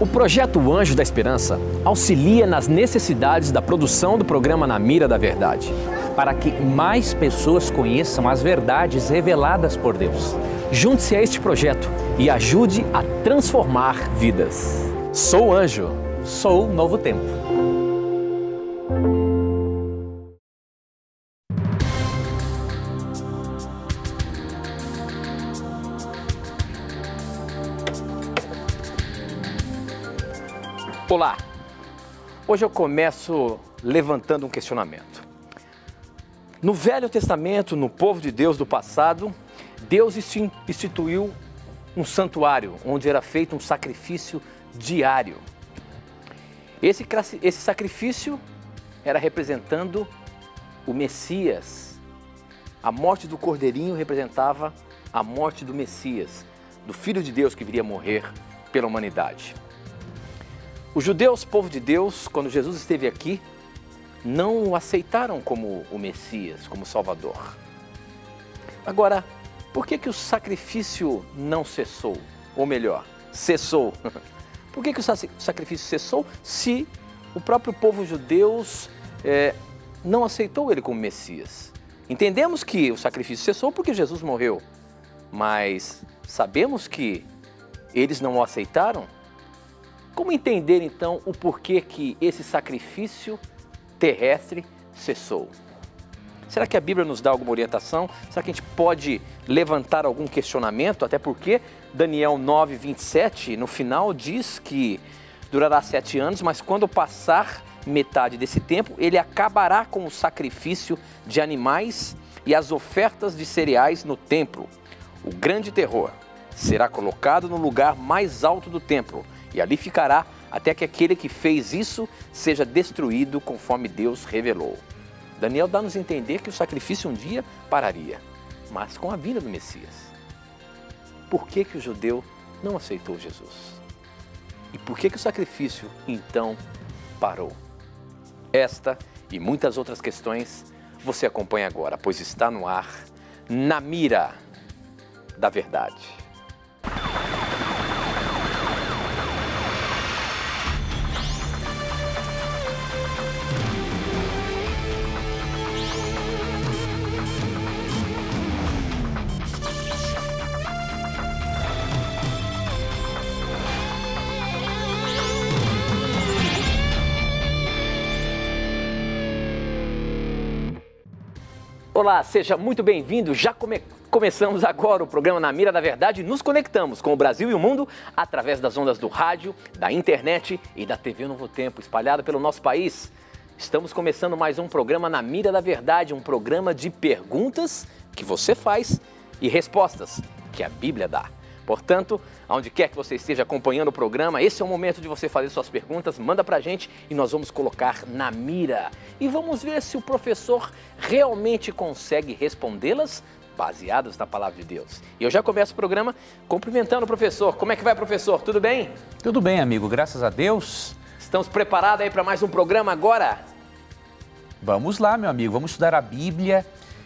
O projeto Anjo da Esperança auxilia nas necessidades da produção do programa Na Mira da Verdade, para que mais pessoas conheçam as verdades reveladas por Deus. Junte-se a este projeto e ajude a transformar vidas. Sou Anjo. Sou Novo Tempo. Olá! Hoje eu começo levantando um questionamento. No Velho Testamento, no povo de Deus do passado, Deus instituiu um santuário onde era feito um sacrifício diário. Esse sacrifício era representando o Messias. A morte do Cordeirinho representava a morte do Messias, do Filho de Deus que viria morrer pela humanidade. Os judeus, povo de Deus, quando Jesus esteve aqui, não o aceitaram como o Messias, como Salvador. Agora, por que o sacrifício não cessou? Ou melhor, cessou. Por que o sacrifício cessou se o próprio povo judeu não aceitou ele como Messias? Entendemos que o sacrifício cessou porque Jesus morreu, mas sabemos que eles não o aceitaram? Como entender, então, o porquê que esse sacrifício terrestre cessou? Será que a Bíblia nos dá alguma orientação? Será que a gente pode levantar algum questionamento? Até porque Daniel 9:27, no final, diz que durará 7 anos, mas quando passar metade desse tempo, ele acabará com o sacrifício de animais e as ofertas de cereais no templo. O grande terror será colocado no lugar mais alto do templo, e ali ficará até que aquele que fez isso seja destruído conforme Deus revelou. Daniel dá-nos a entender que o sacrifício um dia pararia, mas com a vinda do Messias. Por que o judeu não aceitou Jesus? E por que o sacrifício então parou? Esta e muitas outras questões você acompanha agora, pois está no ar, Na Mira da Verdade. Olá, seja muito bem-vindo. Já começamos agora o programa Na Mira da Verdade e nos conectamos com o Brasil e o mundo através das ondas do rádio, da internet e da TV Novo Tempo, espalhada pelo nosso país. Estamos começando mais um programa Na Mira da Verdade, um programa de perguntas que você faz e respostas que a Bíblia dá. Portanto, aonde quer que você esteja acompanhando o programa, esse é o momento de você fazer suas perguntas, manda pra gente e nós vamos colocar na mira. E vamos ver se o professor realmente consegue respondê-las baseadas na palavra de Deus. E eu já começo o programa cumprimentando o professor. Como é que vai, professor? Tudo bem? Tudo bem, amigo, graças a Deus. Estamos preparados aí para mais um programa agora? Vamos lá, meu amigo, vamos estudar a Bíblia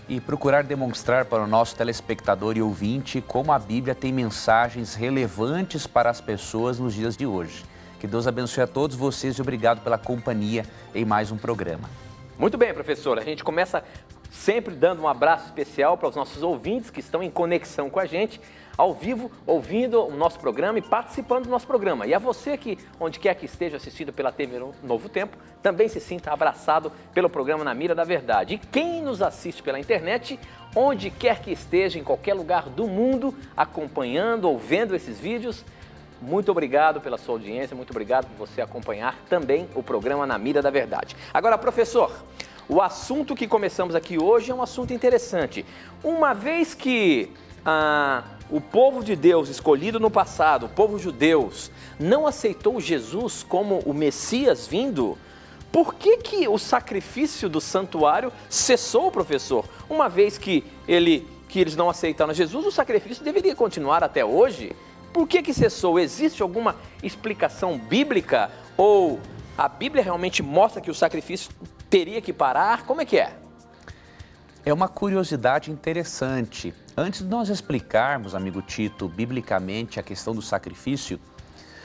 e procurar demonstrar para o nosso telespectador e ouvinte como a Bíblia tem mensagens relevantes para as pessoas nos dias de hoje. Que Deus abençoe a todos vocês e obrigado pela companhia em mais um programa. Muito bem, professor. A gente começa sempre dando um abraço especial para os nossos ouvintes que estão em conexão com a gente, ao vivo, ouvindo o nosso programa e participando do nosso programa. E a você que, onde quer que esteja assistindo pela TV Novo Tempo, também se sinta abraçado pelo programa Na Mira da Verdade. E quem nos assiste pela internet, onde quer que esteja, em qualquer lugar do mundo, acompanhando ou vendo esses vídeos, muito obrigado pela sua audiência, muito obrigado por você acompanhar também o programa Na Mira da Verdade. Agora, professor, o assunto que começamos aqui hoje é um assunto interessante. Uma vez que o povo de Deus escolhido no passado, o povo judeu, não aceitou Jesus como o Messias vindo, por que o sacrifício do santuário cessou, professor? Uma vez que eles não aceitaram Jesus, o sacrifício deveria continuar até hoje. Por que cessou? Existe alguma explicação bíblica? Ou a Bíblia realmente mostra que o sacrifício teria que parar? Como é que é? É uma curiosidade interessante. Antes de nós explicarmos, amigo Tito, biblicamente a questão do sacrifício,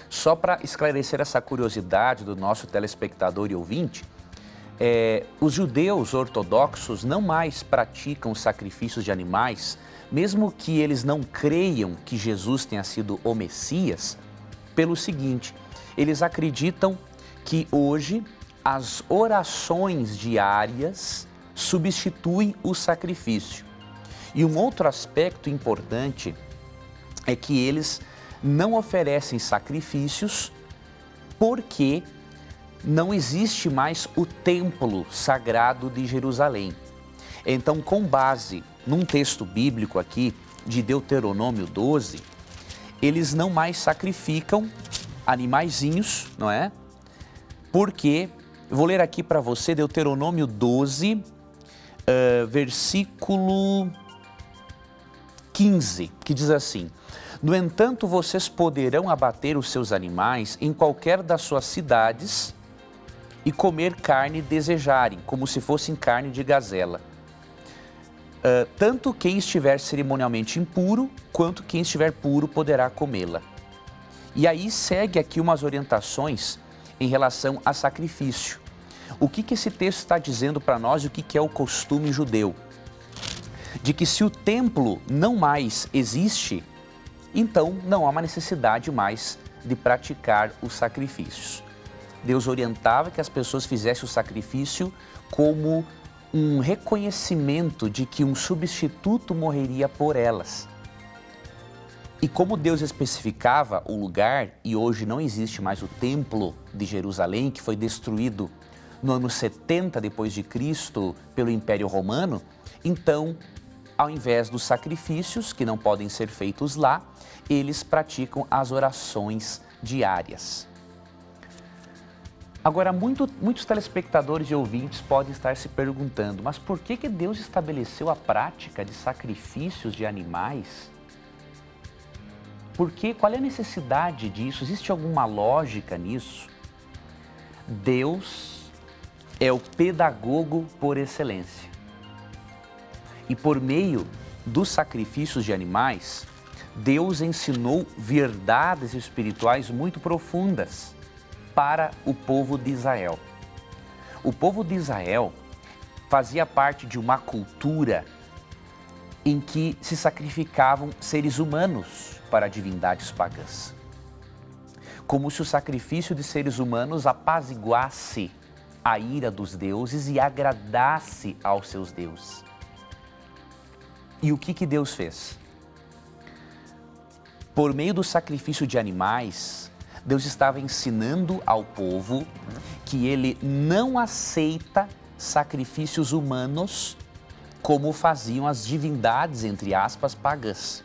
só para esclarecer essa curiosidade do nosso telespectador e ouvinte, os judeus ortodoxos não mais praticam sacrifícios de animais, mesmo que eles não creiam que Jesus tenha sido o Messias, pelo seguinte, eles acreditam que hoje as orações diárias substituem o sacrifício. E um outro aspecto importante é que eles não oferecem sacrifícios porque não existe mais o templo sagrado de Jerusalém. Então, com base num texto bíblico aqui, de Deuteronômio 12, eles não mais sacrificam animaizinhos, não é? Porque, vou ler aqui para você Deuteronômio 12, versículo 15, que diz assim: no entanto, vocês poderão abater os seus animais em qualquer das suas cidades e comer carne desejarem, como se fossem carne de gazela. Tanto quem estiver cerimonialmente impuro, quanto quem estiver puro poderá comê-la. E aí segue aqui umas orientações em relação a sacrifício. O que esse texto está dizendo para nós e o que é o costume judeu? De que se o templo não mais existe, então não há uma necessidade mais de praticar os sacrifícios. Deus orientava que as pessoas fizessem o sacrifício como um reconhecimento de que um substituto morreria por elas. E como Deus especificava o lugar, e hoje não existe mais o templo de Jerusalém, que foi destruído no ano 70 depois de Cristo pelo Império Romano, então, ao invés dos sacrifícios, que não podem ser feitos lá, eles praticam as orações diárias. Agora, muitos telespectadores e ouvintes podem estar se perguntando, mas por que Deus estabeleceu a prática de sacrifícios de animais? Qual é a necessidade disso? Existe alguma lógica nisso? Deus é o pedagogo por excelência. E por meio dos sacrifícios de animais, Deus ensinou verdades espirituais muito profundas para o povo de Israel. O povo de Israel fazia parte de uma cultura em que se sacrificavam seres humanos para divindades pagãs. Como se o sacrifício de seres humanos apaziguasse a ira dos deuses e agradasse aos seus deuses. E o que Deus fez? Por meio do sacrifício de animais, Deus estava ensinando ao povo que ele não aceita sacrifícios humanos como faziam as divindades, entre aspas, pagãs.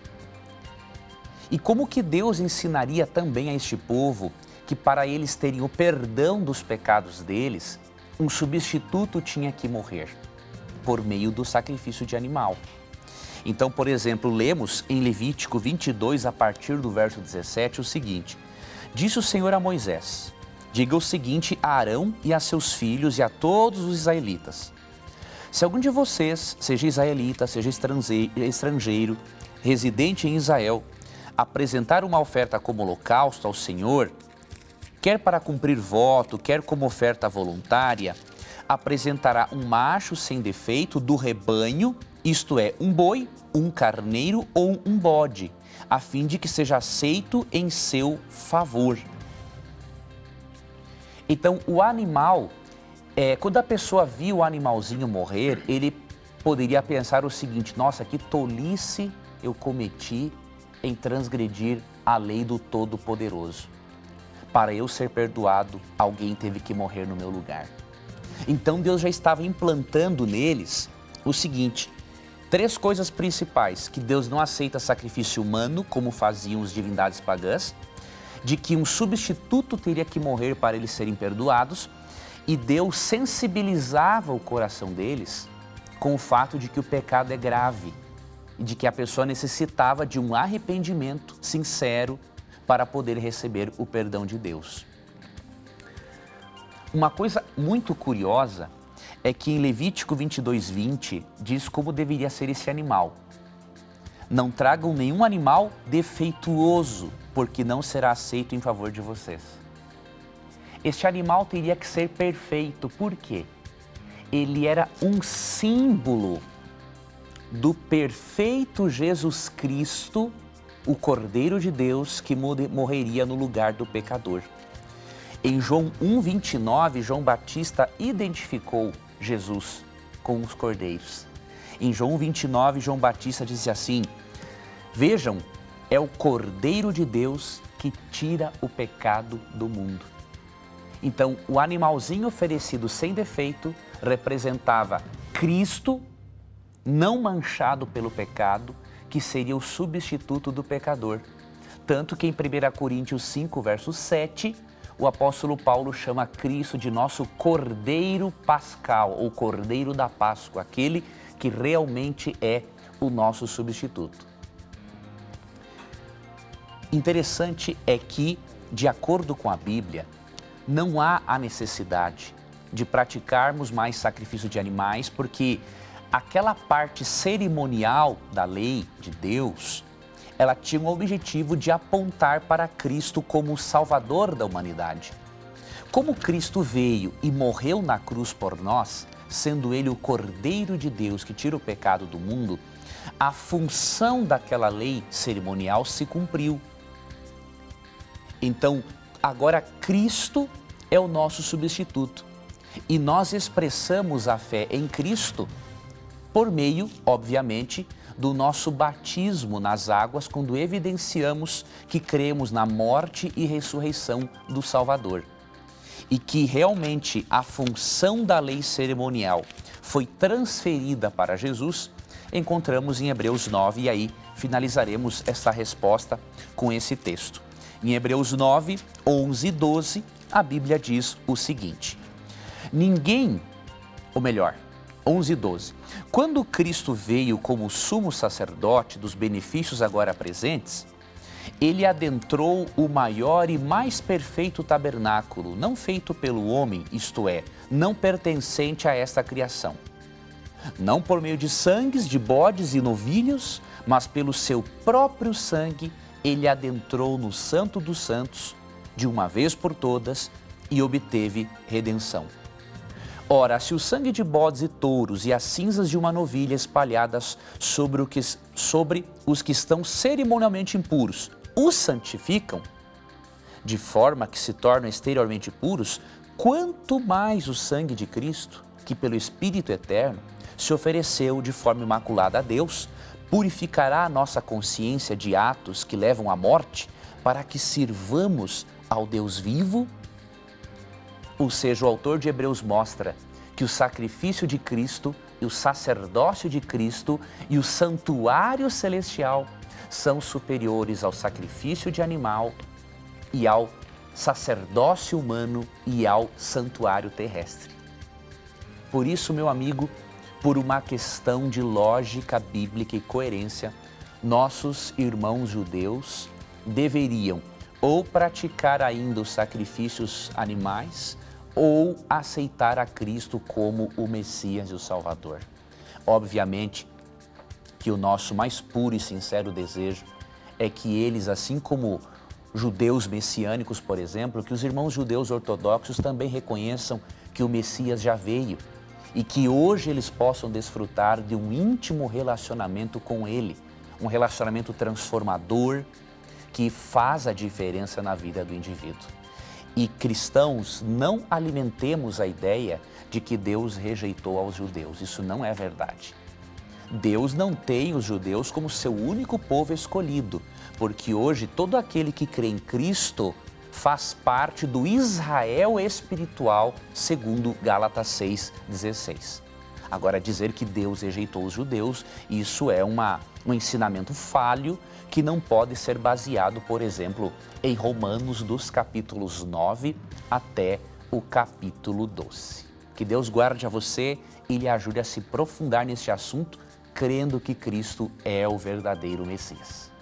E como que Deus ensinaria também a este povo que para eles terem o perdão dos pecados deles, um substituto tinha que morrer por meio do sacrifício de animal. Então, por exemplo, lemos em Levítico 22, a partir do verso 17, o seguinte: disse o Senhor a Moisés: diga o seguinte a Arão e a seus filhos e a todos os israelitas: se algum de vocês, seja israelita, seja estrangeiro, residente em Israel, apresentar uma oferta como holocausto ao Senhor, quer para cumprir voto, quer como oferta voluntária, apresentará um macho sem defeito do rebanho, isto é, um boi, um carneiro ou um bode, a fim de que seja aceito em seu favor. Então, o animal, quando a pessoa viu o animalzinho morrer, ele poderia pensar o seguinte: nossa, que tolice eu cometi em transgredir a lei do Todo-Poderoso. Para eu ser perdoado, alguém teve que morrer no meu lugar. Então Deus já estava implantando neles o seguinte: 3 coisas principais: que Deus não aceita sacrifício humano, como faziam as divindades pagãs, de que um substituto teria que morrer para eles serem perdoados, e Deus sensibilizava o coração deles com o fato de que o pecado é grave e de que a pessoa necessitava de um arrependimento sincero para poder receber o perdão de Deus. Uma coisa muito curiosa é que em Levítico 22:20 diz como deveria ser esse animal. Não tragam nenhum animal defeituoso, porque não será aceito em favor de vocês. Este animal teria que ser perfeito. Por quê? Ele era um símbolo do perfeito Jesus Cristo, o Cordeiro de Deus que morreria no lugar do pecador. Em João 1:29, João Batista identificou Jesus com os cordeiros. Em João 1:29, João Batista disse assim: vejam, é o Cordeiro de Deus que tira o pecado do mundo. Então, o animalzinho oferecido sem defeito representava Cristo, não manchado pelo pecado, que seria o substituto do pecador. Tanto que em 1 Coríntios 5, verso 7, o apóstolo Paulo chama Cristo de nosso Cordeiro Pascal, ou Cordeiro da Páscoa, aquele que realmente é o nosso substituto. Interessante é que, de acordo com a Bíblia, não há a necessidade de praticarmos mais sacrifício de animais, porque aquela parte cerimonial da lei de Deus, ela tinha o objetivo de apontar para Cristo como o Salvador da humanidade. Como Cristo veio e morreu na cruz por nós, sendo Ele o Cordeiro de Deus que tira o pecado do mundo, a função daquela lei cerimonial se cumpriu. Então, agora Cristo é o nosso substituto e nós expressamos a fé em Cristo por meio, obviamente, do nosso batismo nas águas, quando evidenciamos que cremos na morte e ressurreição do Salvador. E que realmente a função da lei cerimonial foi transferida para Jesus, encontramos em Hebreus 9, e aí finalizaremos essa resposta com esse texto. Em Hebreus 9, 11 e 12, a Bíblia diz o seguinte: ninguém, ou melhor, 11 e 12. Quando Cristo veio como sumo sacerdote dos benefícios agora presentes, ele adentrou o maior e mais perfeito tabernáculo, não feito pelo homem, isto é, não pertencente a esta criação. Não por meio de sangues de bodes e novilhos, mas pelo seu próprio sangue, ele adentrou no Santo dos Santos, de uma vez por todas, e obteve redenção. Ora, se o sangue de bodes e touros e as cinzas de uma novilha espalhadas sobre os que estão cerimonialmente impuros os santificam, de forma que se tornam exteriormente puros, quanto mais o sangue de Cristo, que pelo Espírito Eterno se ofereceu de forma imaculada a Deus, purificará a nossa consciência de atos que levam à morte, para que sirvamos ao Deus vivo. Ou seja, o autor de Hebreus mostra que o sacrifício de Cristo e o sacerdócio de Cristo e o santuário celestial são superiores ao sacrifício de animal e ao sacerdócio humano e ao santuário terrestre. Por isso, meu amigo, por uma questão de lógica bíblica e coerência, nossos irmãos judeus deveriam ou praticar ainda os sacrifícios animais ou aceitar a Cristo como o Messias e o Salvador. Obviamente que o nosso mais puro e sincero desejo é que eles, assim como judeus messiânicos, por exemplo, que os irmãos judeus ortodoxos também reconheçam que o Messias já veio e que hoje eles possam desfrutar de um íntimo relacionamento com Ele, um relacionamento transformador que faz a diferença na vida do indivíduo. E cristãos, não alimentemos a ideia de que Deus rejeitou aos judeus. Isso não é verdade. Deus não tem os judeus como seu único povo escolhido, porque hoje todo aquele que crê em Cristo faz parte do Israel espiritual, segundo Gálatas 6,16. Agora, dizer que Deus rejeitou os judeus, isso é um ensinamento falho que não pode ser baseado, por exemplo, em Romanos dos capítulos 9 até o capítulo 12. Que Deus guarde a você e lhe ajude a se aprofundar neste assunto, crendo que Cristo é o verdadeiro Messias.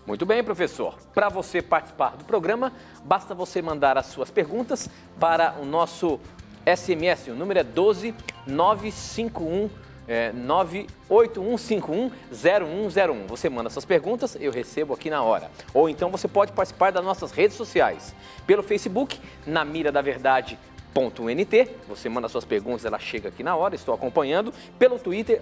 Muito bem, professor. Para você participar do programa, basta você mandar as suas perguntas para o nosso SMS, o número é 12 981510101. Você manda suas perguntas, eu recebo aqui na hora. Ou então você pode participar das nossas redes sociais. Pelo Facebook, Na Mira da Verdade, .nt, você manda suas perguntas, ela chega aqui na hora, estou acompanhando. Pelo Twitter,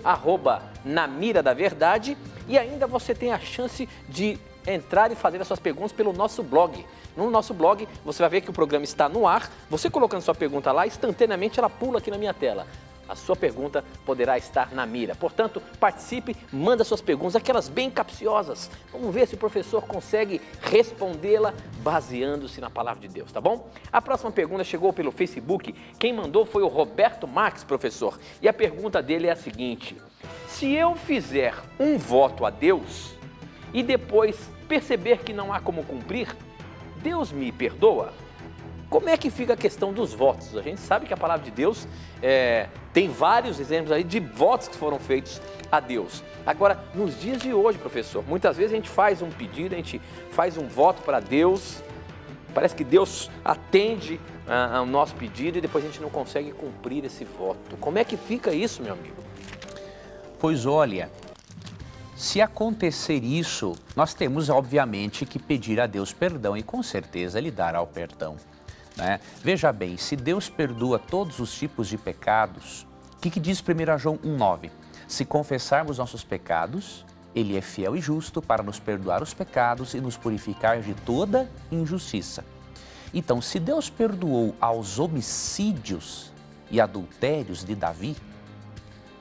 @Na Mira da Verdade. E ainda você tem a chance de entrar e fazer as suas perguntas pelo nosso blog. No nosso blog, você vai ver que o programa está no ar. Você colocando sua pergunta lá, instantaneamente ela pula aqui na minha tela. A sua pergunta poderá estar na mira. Portanto, participe, manda suas perguntas, aquelas bem capciosas. Vamos ver se o professor consegue respondê-la baseando-se na palavra de Deus, tá bom? A próxima pergunta chegou pelo Facebook. Quem mandou foi o Roberto Marques, professor. E a pergunta dele é a seguinte: se eu fizer um voto a Deus e depois perceber que não há como cumprir, Deus me perdoa? Como é que fica a questão dos votos? A gente sabe que a palavra de Deus tem vários exemplos aí de votos que foram feitos a Deus. Agora, nos dias de hoje, professor, muitas vezes a gente faz um pedido, a gente faz um voto para Deus, parece que Deus atende ao nosso pedido e depois a gente não consegue cumprir esse voto. Como é que fica isso, meu amigo? Pois olha, se acontecer isso, nós temos obviamente que pedir a Deus perdão e com certeza Ele dará o perdão. Veja bem, se Deus perdoa todos os tipos de pecados, o que diz 1 João 1,9? Se confessarmos nossos pecados, Ele é fiel e justo para nos perdoar os pecados e nos purificar de toda injustiça. Então, se Deus perdoou aos homicídios e adultérios de Davi,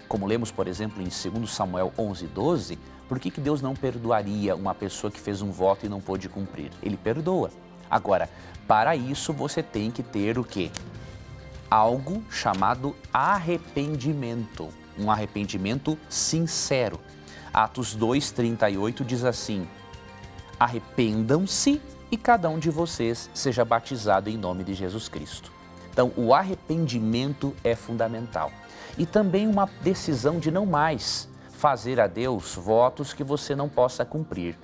como lemos, por exemplo, em 2 Samuel 11:12, por que Deus não perdoaria uma pessoa que fez um voto e não pôde cumprir? Ele perdoa. Agora, para isso você tem que ter o quê? Algo chamado arrependimento, um arrependimento sincero. Atos 2:38 diz assim: arrependam-se e cada um de vocês seja batizado em nome de Jesus Cristo. Então, o arrependimento é fundamental. E também uma decisão de não mais fazer a Deus votos que você não possa cumprir.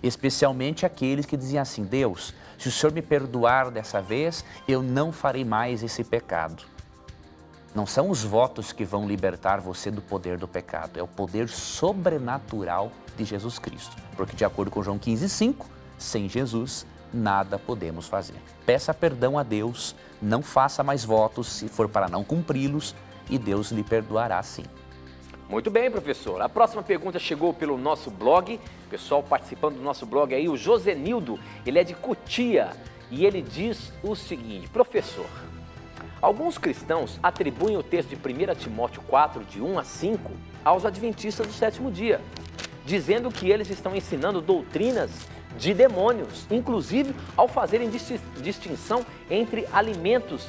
Especialmente aqueles que dizem assim: Deus, se o Senhor me perdoar dessa vez, eu não farei mais esse pecado. Não são os votos que vão libertar você do poder do pecado, é o poder sobrenatural de Jesus Cristo. Porque de acordo com João 15:5, sem Jesus, nada podemos fazer. Peça perdão a Deus, não faça mais votos se for para não cumpri-los e Deus lhe perdoará sim. Muito bem, professor. A próxima pergunta chegou pelo nosso blog, pessoal participando do nosso blog aí, o Josenildo, ele é de Cotia e ele diz o seguinte: professor, alguns cristãos atribuem o texto de 1 Timóteo 4, de 1 a 5, aos adventistas do sétimo dia, dizendo que eles estão ensinando doutrinas de demônios, inclusive ao fazerem distinção entre alimentos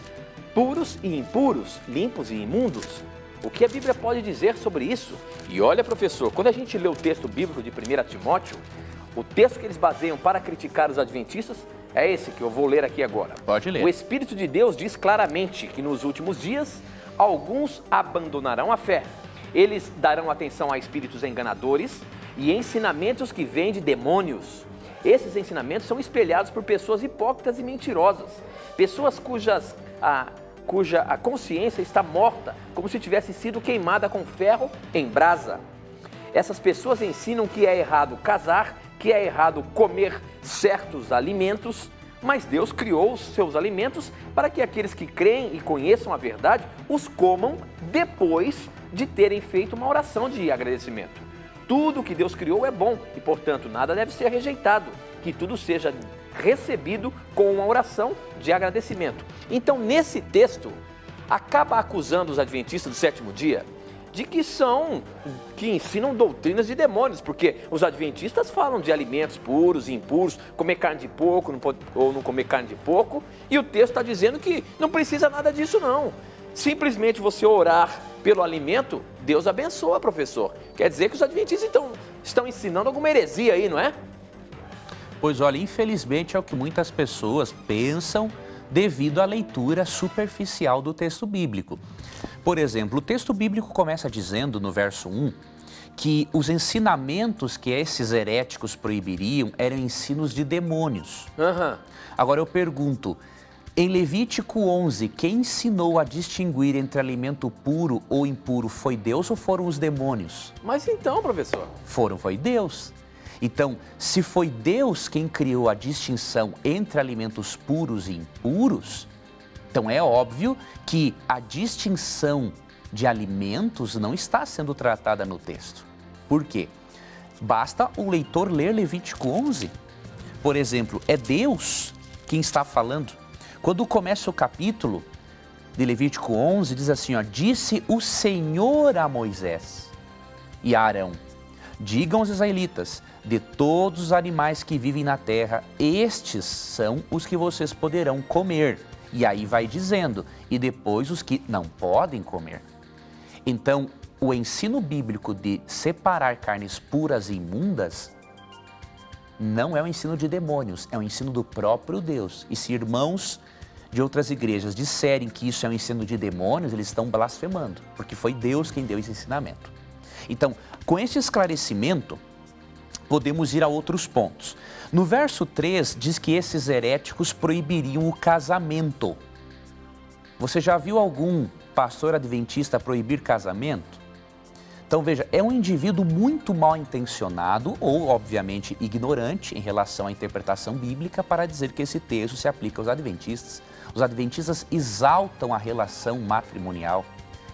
puros e impuros, limpos e imundos. O que a Bíblia pode dizer sobre isso? E olha, professor, quando a gente lê o texto bíblico de 1 Timóteo, o texto que eles baseiam para criticar os adventistas é esse que eu vou ler aqui agora. Pode ler. O Espírito de Deus diz claramente que nos últimos dias, alguns abandonarão a fé. Eles darão atenção a espíritos enganadores e ensinamentos que vêm de demônios. Esses ensinamentos são espelhados por pessoas hipócritas e mentirosas, pessoas cuja a consciência está morta, como se tivesse sido queimada com ferro em brasa. Essas pessoas ensinam que é errado casar, que é errado comer certos alimentos, mas Deus criou os seus alimentos para que aqueles que creem e conheçam a verdade os comam depois de terem feito uma oração de agradecimento. Tudo que Deus criou é bom e, portanto, nada deve ser rejeitado, que tudo seja recebido com uma oração de agradecimento. Então, nesse texto, acaba acusando os adventistas do sétimo dia de que ensinam doutrinas de demônios, porque os adventistas falam de alimentos puros e impuros, comer carne de porco ou não comer carne de porco, e o texto está dizendo que não precisa nada disso não. Simplesmente você orar pelo alimento, Deus abençoa, professor. Quer dizer que os adventistas estão ensinando alguma heresia aí, não é? Pois olha, infelizmente é o que muitas pessoas pensam devido à leitura superficial do texto bíblico. Por exemplo, o texto bíblico começa dizendo no verso 1 que os ensinamentos que esses heréticos proibiriam eram ensinos de demônios. Agora eu pergunto, Em Levítico 11, quem ensinou a distinguir entre alimento puro ou impuro foi Deus ou foram os demônios? Mas então, professor? Foi Deus. Então, se foi Deus quem criou a distinção entre alimentos puros e impuros, então é óbvio que a distinção de alimentos não está sendo tratada no texto. Por quê? Basta o leitor ler Levítico 11. Por exemplo, é Deus quem está falando. Quando começa o capítulo de Levítico 11, diz assim, ó, disse o Senhor a Moisés e a Arão, digam aos israelitas, de todos os animais que vivem na terra, estes são os que vocês poderão comer. E aí vai dizendo, e depois os que não podem comer. Então, o ensino bíblico de separar carnes puras e imundas não é um ensino de demônios, é um ensino do próprio Deus. E se irmãos de outras igrejas disserem que isso é um ensino de demônios, eles estão blasfemando, porque foi Deus quem deu esse ensinamento. Então, com esse esclarecimento, podemos ir a outros pontos. No verso 3, diz que esses heréticos proibiriam o casamento. Você já viu algum pastor adventista proibir casamento? Então veja, é um indivíduo muito mal intencionado ou, obviamente, ignorante em relação à interpretação bíblica para dizer que esse texto se aplica aos adventistas. Os adventistas exaltam a relação matrimonial,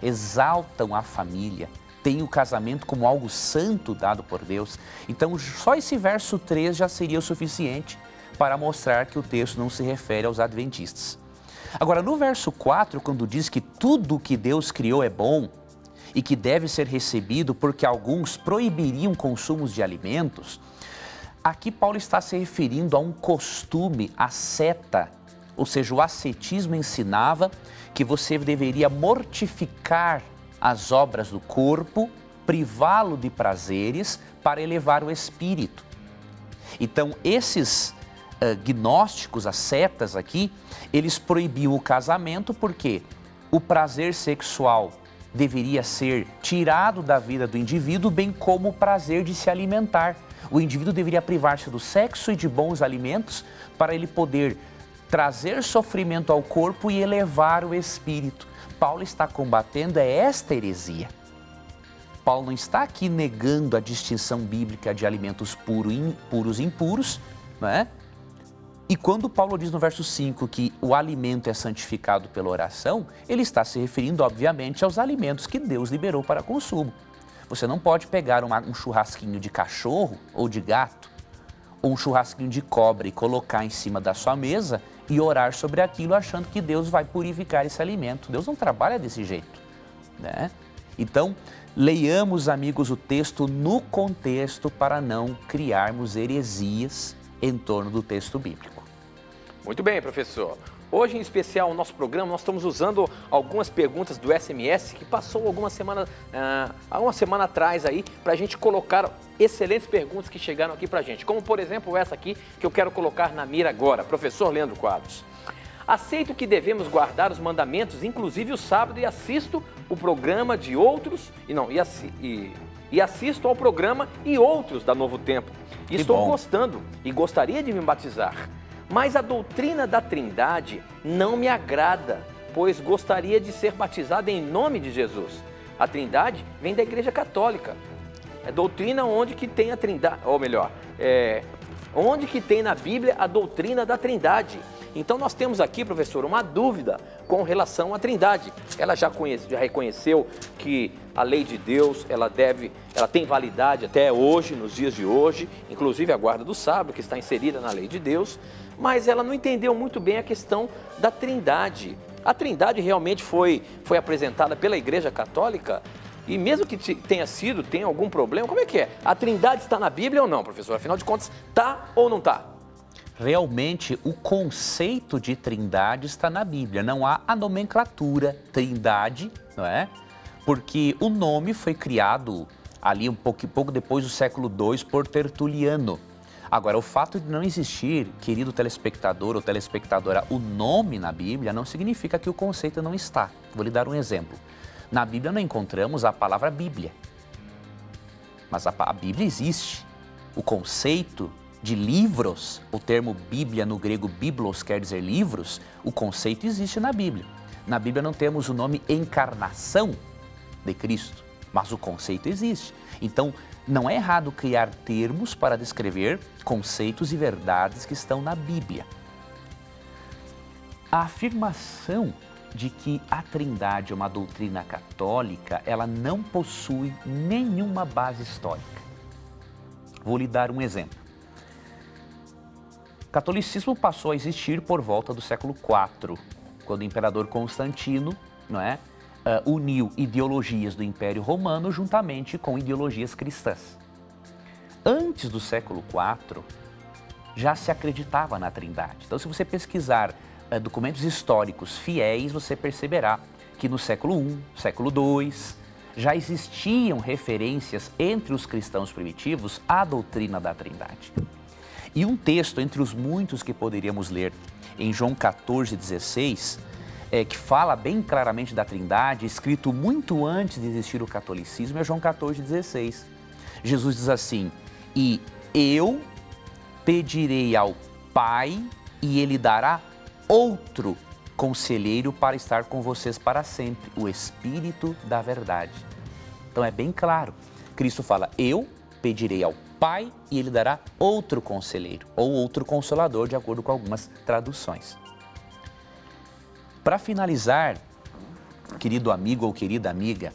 exaltam a família, têm o casamento como algo santo dado por Deus. Então só esse verso 3 já seria o suficiente para mostrar que o texto não se refere aos adventistas. Agora, no verso 4, quando diz que tudo que Deus criou é bom, e que deve ser recebido porque alguns proibiriam consumos de alimentos, aqui Paulo está se referindo a um costume, a seta, ou seja, o ascetismo ensinava que você deveria mortificar as obras do corpo, privá-lo de prazeres para elevar o espírito. Então, esses gnósticos, as setas aqui, eles proibiam o casamento porque o prazer sexual deveria ser tirado da vida do indivíduo, bem como o prazer de se alimentar. O indivíduo deveria privar-se do sexo e de bons alimentos para ele poder trazer sofrimento ao corpo e elevar o espírito. Paulo está combatendo esta heresia. Paulo não está aqui negando a distinção bíblica de alimentos puros e impuros, não é? E quando Paulo diz no verso 5 que o alimento é santificado pela oração, ele está se referindo, obviamente, aos alimentos que Deus liberou para consumo. Você não pode pegar um churrasquinho de cachorro ou de gato, ou um churrasquinho de cobra e colocar em cima da sua mesa e orar sobre aquilo achando que Deus vai purificar esse alimento. Deus não trabalha desse jeito, né? Então, leiamos, amigos, o texto no contexto para não criarmos heresias em torno do texto bíblico. Muito bem, professor. Hoje, em especial, no nosso programa, nós estamos usando algumas perguntas do SMS que passou alguma semana atrás aí, para a gente colocar excelentes perguntas que chegaram aqui para a gente. Como, por exemplo, essa aqui que eu quero colocar na mira agora. Professor Leandro Quadros. Aceito que devemos guardar os mandamentos, inclusive o sábado, e assisto o programa de outros, e assisto ao programa e outros da Novo Tempo. E estou gostando e gostaria de me batizar. Mas a doutrina da Trindade não me agrada, pois gostaria de ser batizado em nome de Jesus. A Trindade vem da Igreja Católica. É doutrina onde que tem a Trindade, ou melhor, onde que tem na Bíblia a doutrina da Trindade. Então nós temos aqui, professor, uma dúvida com relação à Trindade. Ela já reconheceu que a lei de Deus, ela tem validade até hoje, nos dias de hoje, inclusive a guarda do sábado, que está inserida na lei de Deus, mas ela não entendeu muito bem a questão da Trindade. A Trindade realmente foi apresentada pela Igreja Católica? E mesmo que tenha algum problema, como é que é? A Trindade está na Bíblia ou não, professor? Afinal de contas, está ou não está? Realmente, o conceito de Trindade está na Bíblia. Não há a nomenclatura Trindade, não é? Porque o nome foi criado ali um pouco depois do século II por Tertuliano. Agora, o fato de não existir, querido telespectador ou telespectadora, o nome na Bíblia não significa que o conceito não está. Vou lhe dar um exemplo. Na Bíblia não encontramos a palavra Bíblia, mas a Bíblia existe. O conceito de livros, o termo Bíblia no grego biblos quer dizer livros, o conceito existe na Bíblia. Na Bíblia não temos o nome encarnação de Cristo, mas o conceito existe. Então, não é errado criar termos para descrever conceitos e verdades que estão na Bíblia. A afirmação de que a Trindade é uma doutrina católica, ela não possui nenhuma base histórica. Vou lhe dar um exemplo. O catolicismo passou a existir por volta do século IV, quando o imperador Constantino, uniu ideologias do Império Romano juntamente com ideologias cristãs. Antes do século IV, já se acreditava na Trindade. Então, se você pesquisar documentos históricos fiéis, você perceberá que no século I, século II, já existiam referências entre os cristãos primitivos à doutrina da Trindade. E um texto entre os muitos que poderíamos ler em João 14,16, que fala bem claramente da Trindade, escrito muito antes de existir o catolicismo, é João 14,16. Jesus diz assim: e eu pedirei ao Pai e Ele dará outro conselheiro para estar com vocês para sempre, o Espírito da verdade. Então é bem claro, Cristo fala, eu pedirei ao Pai e Ele dará outro conselheiro, ou outro consolador, de acordo com algumas traduções. Para finalizar, querido amigo ou querida amiga,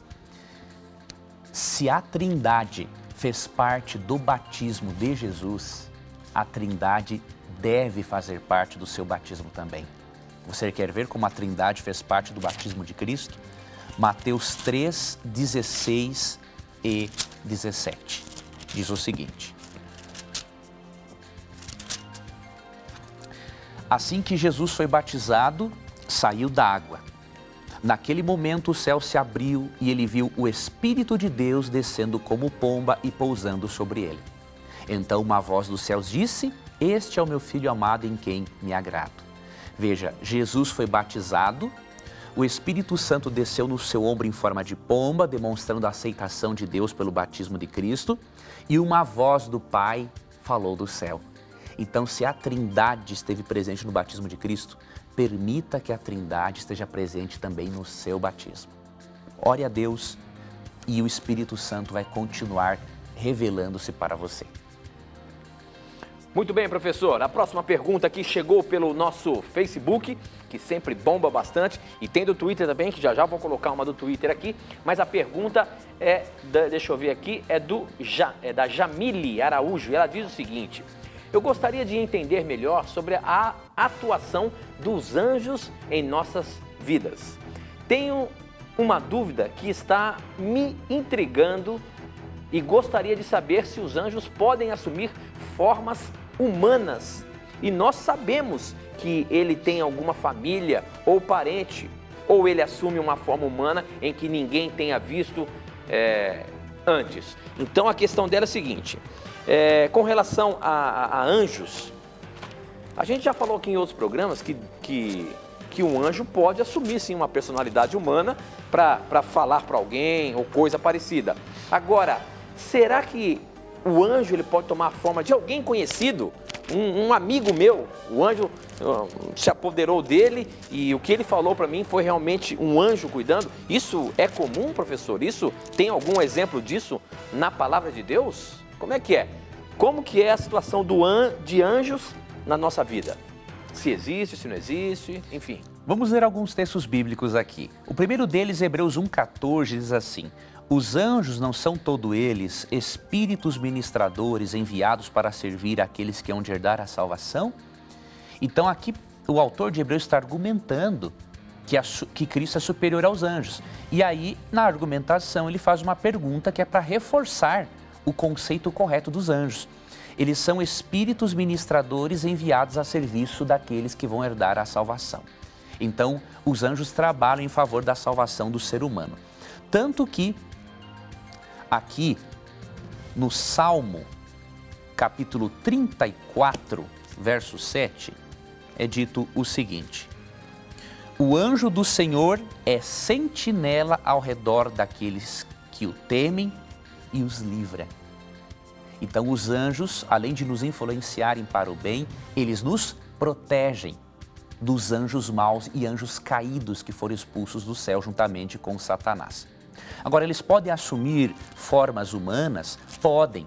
se a Trindade fez parte do batismo de Jesus, a Trindade deve fazer parte do seu batismo também. Você quer ver como a Trindade fez parte do batismo de Cristo? Mateus 3, 16 e 17. Diz o seguinte: assim que Jesus foi batizado, saiu da água. Naquele momento o céu se abriu e ele viu o Espírito de Deus descendo como pomba e pousando sobre ele. Então uma voz dos céus disse: este é o meu Filho amado em quem me agrado. Veja, Jesus foi batizado, o Espírito Santo desceu no seu ombro em forma de pomba, demonstrando a aceitação de Deus pelo batismo de Cristo, e uma voz do Pai falou do céu. Então, se a Trindade esteve presente no batismo de Cristo, permita que a Trindade esteja presente também no seu batismo. Ore a Deus e o Espírito Santo vai continuar revelando-se para você. Muito bem, professor. A próxima pergunta aqui chegou pelo nosso Facebook, que sempre bomba bastante, e tem do Twitter também, que já vou colocar uma do Twitter aqui, mas a pergunta deixa eu ver aqui, é da Jamile Araújo, e ela diz o seguinte: eu gostaria de entender melhor sobre a atuação dos anjos em nossas vidas. Tenho uma dúvida que está me intrigando e gostaria de saber se os anjos podem assumir formas humanas. E nós sabemos que ele tem alguma família ou parente, ou ele assume uma forma humana em que ninguém tenha visto antes. Então a questão dela é a seguinte: com relação a anjos, a gente já falou aqui em outros programas que um anjo pode assumir sim uma personalidade humana para falar para alguém ou coisa parecida. Agora, será que o anjo ele pode tomar a forma de alguém conhecido? Um amigo meu, o anjo se apoderou dele e o que ele falou para mim foi realmente um anjo cuidando. Isso é comum, professor? Isso tem algum exemplo disso na palavra de Deus? Como é que é? Como que é a situação de anjos na nossa vida? Se existe, se não existe, enfim. Vamos ler alguns textos bíblicos aqui. O primeiro deles, Hebreus 1,14, diz assim: os anjos não são todos eles espíritos ministradores enviados para servir aqueles que hão de herdar a salvação? Então aqui o autor de Hebreus está argumentando que Cristo é superior aos anjos. E aí, na argumentação, ele faz uma pergunta que é para reforçar o conceito correto dos anjos. Eles são espíritos ministradores enviados a serviço daqueles que vão herdar a salvação. Então, os anjos trabalham em favor da salvação do ser humano. Tanto que, aqui, no Salmo, capítulo 34, verso 7, é dito o seguinte: o anjo do Senhor é sentinela ao redor daqueles que o temem e os livra. Então os anjos, além de nos influenciarem para o bem, eles nos protegem dos anjos maus e anjos caídos que foram expulsos do céu juntamente com Satanás. Agora, eles podem assumir formas humanas? Podem.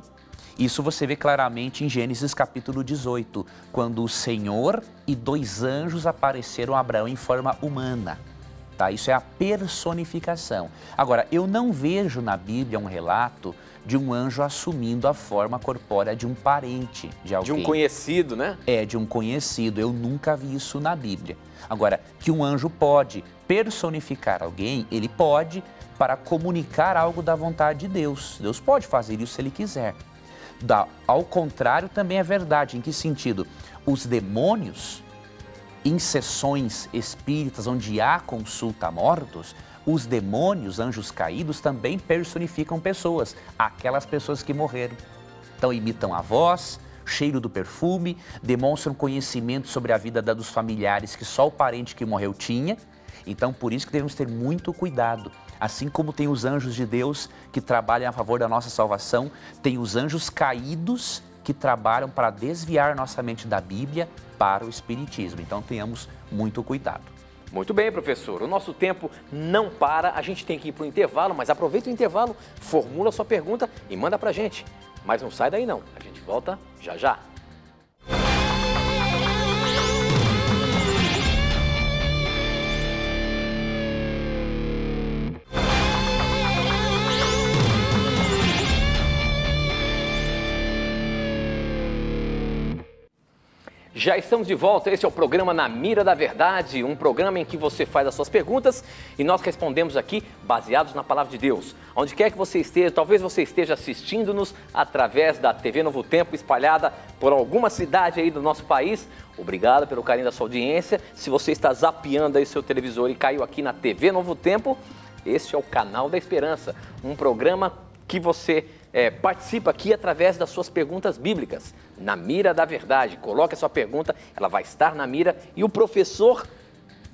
Isso você vê claramente em Gênesis capítulo 18, quando o Senhor e 2 anjos apareceram a Abraão em forma humana. Tá? Isso é a personificação. Agora, eu não vejo na Bíblia um relato de um anjo assumindo a forma corpórea de um parente de alguém. De um conhecido, né? É, de um conhecido. Eu nunca vi isso na Bíblia. Agora, que um anjo pode personificar alguém, ele pode para comunicar algo da vontade de Deus. Deus pode fazer isso se ele quiser. Ao contrário, também é verdade. Em que sentido? Os demônios, em sessões espíritas onde há consulta a mortos, os demônios, anjos caídos, também personificam pessoas, aquelas pessoas que morreram. Então imitam a voz, cheiro do perfume, demonstram conhecimento sobre a vida dos familiares que só o parente que morreu tinha. Então por isso que devemos ter muito cuidado. Assim como tem os anjos de Deus que trabalham a favor da nossa salvação, tem os anjos caídos que trabalham para desviar nossa mente da Bíblia para o Espiritismo. Então tenhamos muito cuidado. Muito bem, professor. O nosso tempo não para, a gente tem que ir para o intervalo, mas aproveita o intervalo, formula a sua pergunta e manda para a gente. Mas não sai daí não, a gente volta já já. Já estamos de volta, esse é o programa Na Mira da Verdade, um programa em que você faz as suas perguntas e nós respondemos aqui baseados na Palavra de Deus. Onde quer que você esteja, talvez você esteja assistindo-nos através da TV Novo Tempo, espalhada por alguma cidade aí do nosso país. Obrigado pelo carinho da sua audiência. Se você está zapeando aí seu televisor e caiu aqui na TV Novo Tempo, este é o Canal da Esperança, um programa que você participa aqui através das suas perguntas bíblicas, na mira da verdade. Coloque a sua pergunta, ela vai estar na mira e o professor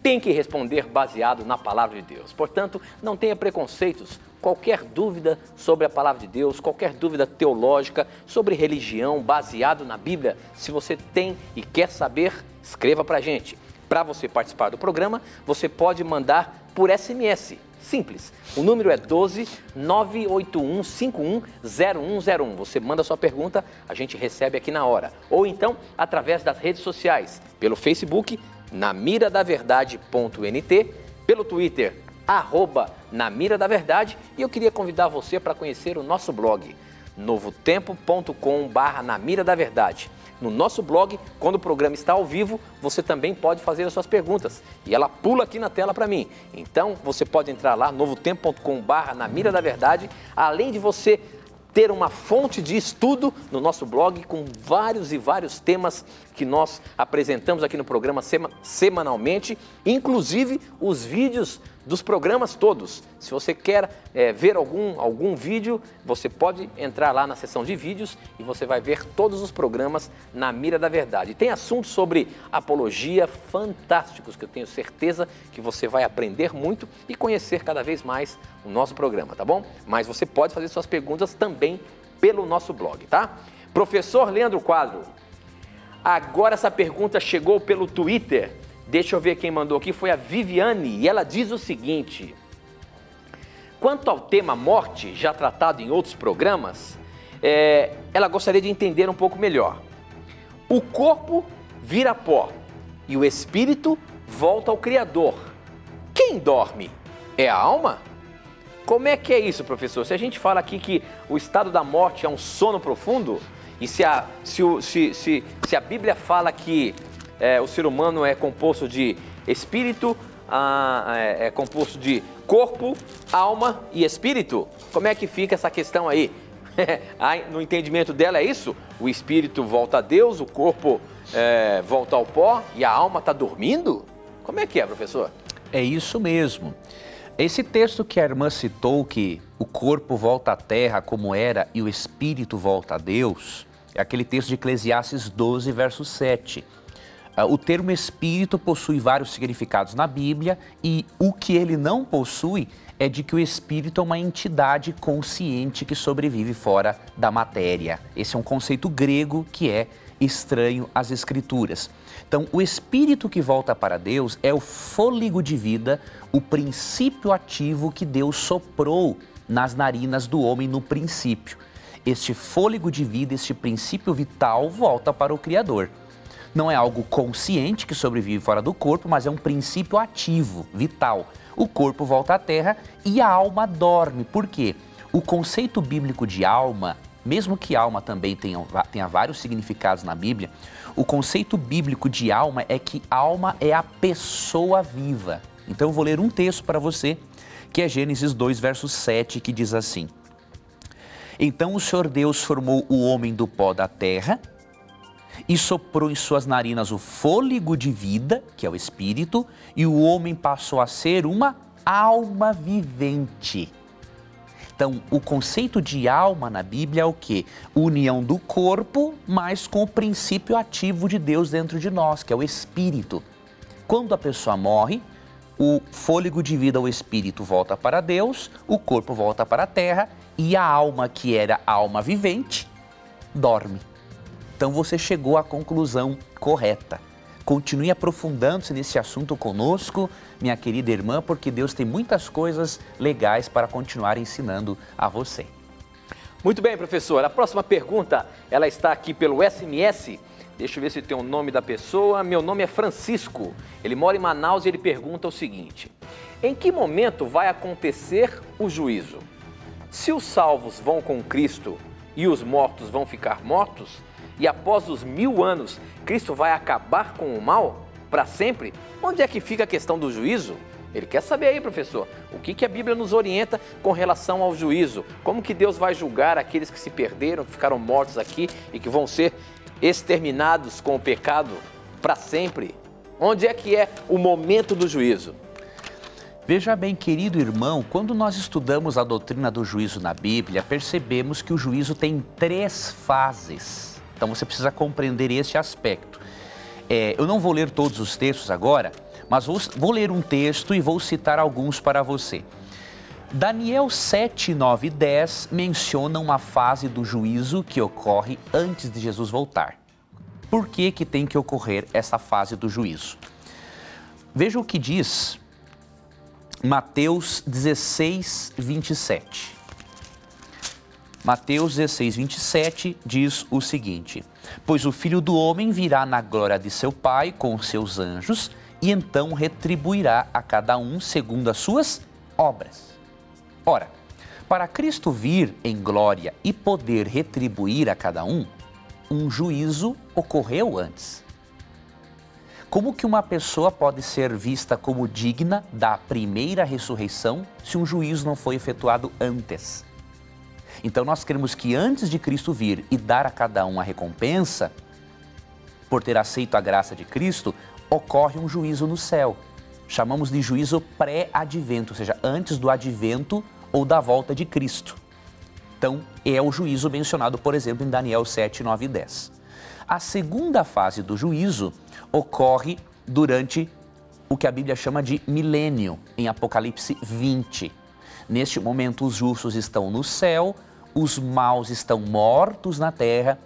tem que responder baseado na palavra de Deus. Portanto, não tenha preconceitos. Qualquer dúvida sobre a palavra de Deus, qualquer dúvida teológica, sobre religião, baseado na Bíblia, se você tem e quer saber, escreva pra gente. Para você participar do programa, você pode mandar por SMS. Simples. O número é 12 981 51 0101. Você manda sua pergunta, a gente recebe aqui na hora. Ou então, através das redes sociais, pelo Facebook, namiradaverdade.nt, pelo Twitter, @namiradaverdade. E eu queria convidar você para conhecer o nosso blog, novotempo.com/namiradaverdade. No nosso blog, quando o programa está ao vivo, você também pode fazer as suas perguntas. E ela pula aqui na tela para mim. Então, você pode entrar lá, novotempo.com/namiradaverdade. Além de você ter uma fonte de estudo no nosso blog com vários e vários temas que nós apresentamos aqui no programa semanalmente, inclusive os vídeos dos programas todos. Se você quer ver algum vídeo, você pode entrar lá na seção de vídeos e você vai ver todos os programas na Mira da Verdade. Tem assuntos sobre apologia fantásticos que eu tenho certeza que você vai aprender muito e conhecer cada vez mais o nosso programa, tá bom? Mas você pode fazer suas perguntas também pelo nosso blog, tá? Professor Leandro Quadro, agora essa pergunta chegou pelo Twitter. Deixa eu ver quem mandou aqui, foi a Viviane, e ela diz o seguinte: quanto ao tema morte, já tratado em outros programas, ela gostaria de entender um pouco melhor. O corpo vira pó e o espírito volta ao Criador. Quem dorme? É a alma? Como é que é isso, professor? Se a gente fala aqui que o estado da morte é um sono profundo, e se a Bíblia fala que o ser humano é composto de espírito, é composto de corpo, alma e espírito, como é que fica essa questão aí? No entendimento dela é isso? O espírito volta a Deus, o corpo volta ao pó e a alma está dormindo? Como é que é, professor? É isso mesmo. Esse texto que a irmã citou, que o corpo volta à terra como era e o espírito volta a Deus, é aquele texto de Eclesiastes 12, verso 7. O termo espírito possui vários significados na Bíblia e o que ele não possui é de que o espírito é uma entidade consciente que sobrevive fora da matéria. Esse é um conceito grego que é estranho às Escrituras. Então, o espírito que volta para Deus é o fôlego de vida, o princípio ativo que Deus soprou nas narinas do homem no princípio. Este fôlego de vida, este princípio vital volta para o Criador. Não é algo consciente que sobrevive fora do corpo, mas é um princípio ativo, vital. O corpo volta à terra e a alma dorme. Por quê? O conceito bíblico de alma, mesmo que alma também tenha vários significados na Bíblia, o conceito bíblico de alma é que alma é a pessoa viva. Então eu vou ler um texto para você, que é Gênesis 2, verso 7, que diz assim: Então o Senhor Deus formou o homem do pó da terra e soprou em suas narinas o fôlego de vida, que é o espírito, e o homem passou a ser uma alma vivente. Então, o conceito de alma na Bíblia é o quê? União do corpo, mas com o princípio ativo de Deus dentro de nós, que é o espírito. Quando a pessoa morre, o fôlego de vida, o espírito, volta para Deus, o corpo volta para a terra e a alma, que era alma vivente, dorme. Então você chegou à conclusão correta. Continue aprofundando-se nesse assunto conosco, minha querida irmã, porque Deus tem muitas coisas legais para continuar ensinando a você. Muito bem, professor. A próxima pergunta, ela está aqui pelo SMS. Deixa eu ver se tem o nome da pessoa. Meu nome é Francisco. Ele mora em Manaus e ele pergunta o seguinte: em que momento vai acontecer o juízo? Se os salvos vão com Cristo e os mortos vão ficar mortos, e após os 1000 anos, Cristo vai acabar com o mal para sempre? Onde é que fica a questão do juízo? Ele quer saber aí, professor, o que a Bíblia nos orienta com relação ao juízo? Como que Deus vai julgar aqueles que se perderam, que ficaram mortos aqui e que vão ser exterminados com o pecado para sempre? Onde é que é o momento do juízo? Veja bem, querido irmão, quando nós estudamos a doutrina do juízo na Bíblia, percebemos que o juízo tem 3 fases. Então você precisa compreender este aspecto. Eu não vou ler todos os textos agora, mas vou ler um texto e vou citar alguns para você. Daniel 7, 9 e 10 mencionam uma fase do juízo que ocorre antes de Jesus voltar. Por que tem que ocorrer essa fase do juízo? Veja o que diz Mateus 16, 27. Mateus 16, 27 diz o seguinte: Pois o Filho do Homem virá na glória de seu Pai com os seus anjos e então retribuirá a cada um segundo as suas obras. Ora, para Cristo vir em glória e poder retribuir a cada um juízo ocorreu antes. Como que uma pessoa pode ser vista como digna da primeira ressurreição se um juízo não foi efetuado antes? Então nós queremos que antes de Cristo vir e dar a cada um a recompensa, por ter aceito a graça de Cristo, ocorre um juízo no céu. Chamamos de juízo pré-advento, ou seja, antes do advento ou da volta de Cristo. Então é o juízo mencionado, por exemplo, em Daniel 7, 9 e 10. A segunda fase do juízo ocorre durante o que a Bíblia chama de milênio, em Apocalipse 20. Neste momento, os justos estão no céu, os maus estão mortos na terra,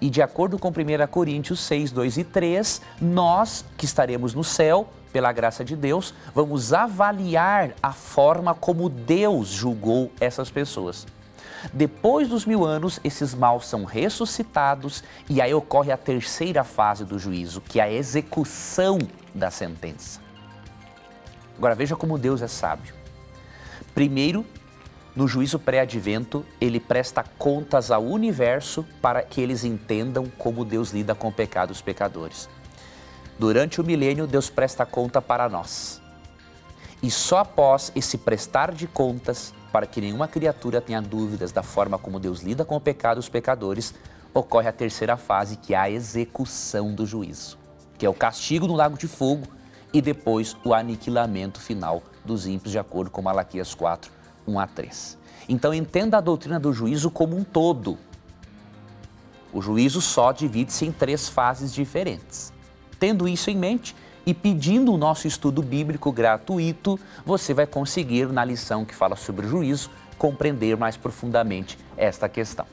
e de acordo com 1 Coríntios 6, 2 e 3, nós que estaremos no céu, pela graça de Deus, vamos avaliar a forma como Deus julgou essas pessoas. Depois dos 1000 anos, esses maus são ressuscitados e aí ocorre a terceira fase do juízo, que é a execução da sentença. Agora veja como Deus é sábio. Primeiro, no juízo pré-advento, ele presta contas ao universo para que eles entendam como Deus lida com o pecado dos pecadores. Durante o milênio, Deus presta conta para nós. E só após esse prestar de contas, para que nenhuma criatura tenha dúvidas da forma como Deus lida com o pecado dos pecadores, ocorre a terceira fase, que é a execução do juízo, que é o castigo no lago de fogo e depois o aniquilamento final dos ímpios, de acordo com Malaquias 4, 1 a 3. Então entenda a doutrina do juízo como um todo. O juízo só divide-se em 3 fases diferentes. Tendo isso em mente, e pedindo o nosso estudo bíblico gratuito, você vai conseguir, na lição que fala sobre o juízo, compreender mais profundamente esta questão.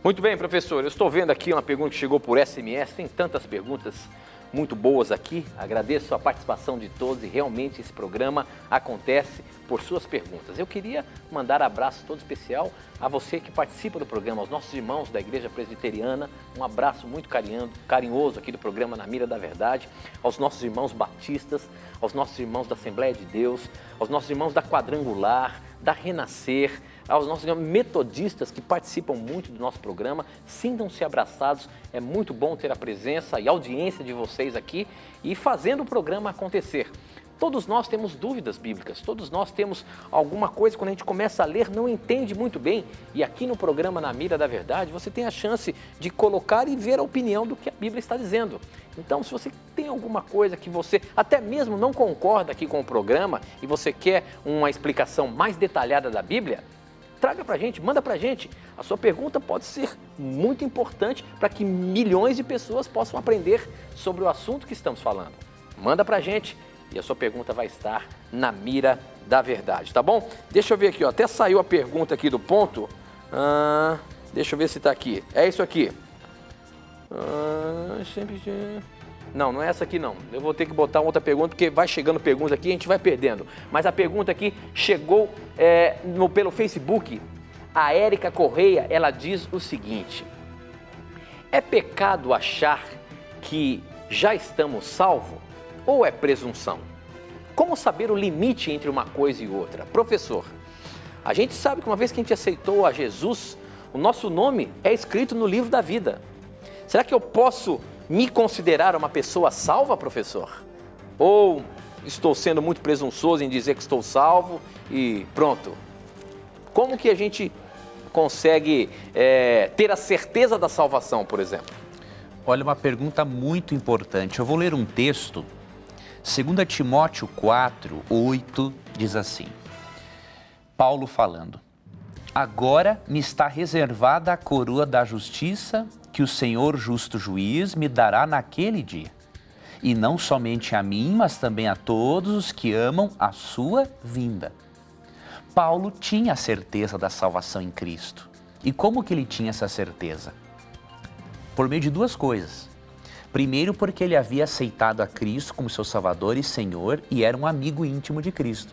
Muito bem, professor. Eu estou vendo aqui uma pergunta que chegou por SMS. Tem tantas perguntas muito boas aqui. Agradeço a participação de todos e realmente esse programa acontece por suas perguntas. Eu queria mandar um abraço todo especial a você que participa do programa, aos nossos irmãos da Igreja Presbiteriana. Um abraço muito carinhoso aqui do programa Na Mira da Verdade, aos nossos irmãos batistas, aos nossos irmãos da Assembleia de Deus, aos nossos irmãos da Quadrangular, da Renascer, aos nossos metodistas que participam muito do nosso programa. Sintam-se abraçados, é muito bom ter a presença e a audiência de vocês aqui e fazendo o programa acontecer. Todos nós temos dúvidas bíblicas, todos nós temos alguma coisa, quando a gente começa a ler, não entende muito bem. E aqui no programa Na Mira da Verdade, você tem a chance de colocar e ver a opinião do que a Bíblia está dizendo. Então, se você tem alguma coisa que você até mesmo não concorda aqui com o programa e você quer uma explicação mais detalhada da Bíblia, traga pra gente, manda pra gente. A sua pergunta pode ser muito importante para que milhões de pessoas possam aprender sobre o assunto que estamos falando. Manda pra gente e a sua pergunta vai estar na mira da verdade, tá bom? Deixa eu ver aqui, ó. Até saiu a pergunta aqui do ponto. Deixa eu ver se tá aqui. É isso aqui. Não, não é essa aqui não. Eu vou ter que botar outra pergunta, porque vai chegando perguntas aqui e a gente vai perdendo. Mas a pergunta aqui chegou pelo Facebook. A Érica Correia, ela diz o seguinte: é pecado achar que já estamos salvos ou é presunção? Como saber o limite entre uma coisa e outra? Professor, a gente sabe que uma vez que a gente aceitou a Jesus, o nosso nome é escrito no livro da vida. Será que eu posso me considerar uma pessoa salva, professor? Ou estou sendo muito presunçoso em dizer que estou salvo e pronto? Como que a gente consegue ter a certeza da salvação, por exemplo? Olha, uma pergunta muito importante. Eu vou ler um texto, 2 Timóteo 4, 8, diz assim, Paulo falando: agora me está reservada a coroa da justiça que o Senhor justo juiz me dará naquele dia. E não somente a mim, mas também a todos os que amam a sua vinda. Paulo tinha a certeza da salvação em Cristo. E como que ele tinha essa certeza? Por meio de duas coisas. Primeiro, porque ele havia aceitado a Cristo como seu Salvador e Senhor e era um amigo íntimo de Cristo.